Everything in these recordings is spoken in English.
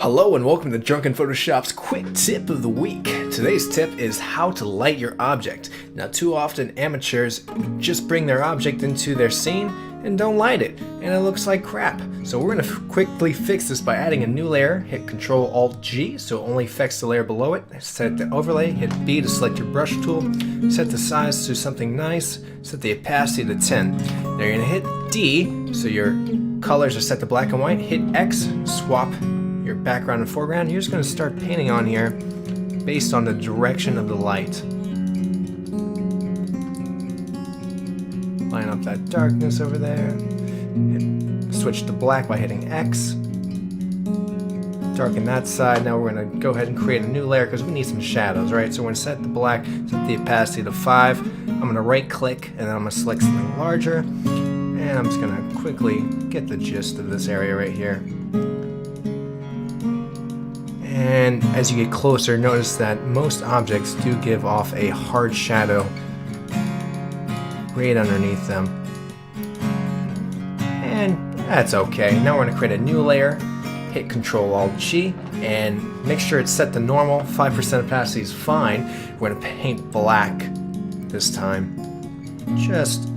Hello and welcome to Drunken Photoshop's quick tip of the week. Today's tip is how to light your object. Now, too often amateurs just bring their object into their scene and don't light it, and it looks like crap. So we're going to quickly fix this by adding a new layer. Hit Ctrl+Alt+G so it only affects the layer below it. Set the overlay, hit B to select your brush tool, set the size to something nice, set the opacity to 10. Now you're going to hit D so your colors are set to black and white, hit X, swap your background and foreground. You're just going to start painting on here based on the direction of the light. Line up that darkness over there. Switch to black by hitting X. Darken that side. Now we're going to go ahead and create a new layer because we need some shadows, right? So we're going to set the black, set the opacity to 5. I'm going to right click and then I'm going to select something larger. And I'm just going to quickly get the gist of this area right here. And as you get closer, notice that most objects do give off a hard shadow right underneath them. And that's okay. Now we're going to create a new layer. Hit Ctrl+Alt+G and make sure it's set to normal. 5% opacity is fine. We're going to paint black this time, just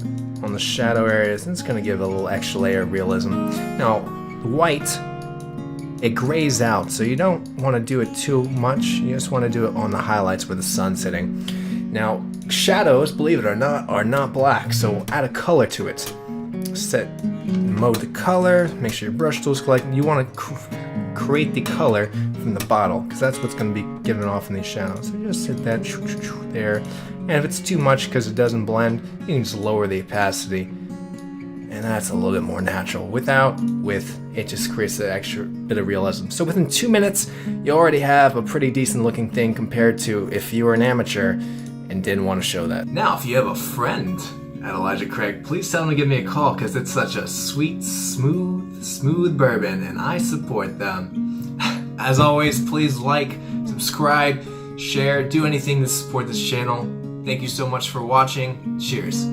on the shadow areas. And it's going to give a little extra layer of realism. Now, white, it grays out, so you don't want to do it too much. You just want to do it on the highlights where the sun's hitting. Now, shadows, believe it or not, are not black, so add a color to it. Set mode the color, make sure your brush tool is collected. You want to create the color from the bottle, because that's what's going to be given off in these shadows. So just hit that there, and if it's too much because it doesn't blend, you can just lower the opacity. And that's a little bit more natural. With, it just creates an extra bit of realism. So within 2 minutes, you already have a pretty decent looking thing compared to if you were an amateur and didn't want to show that. Now, if you have a friend at Elijah Craig, please tell them to give me a call because it's such a sweet, smooth bourbon and I support them. As always, please like, subscribe, share, do anything to support this channel. Thank you so much for watching. Cheers.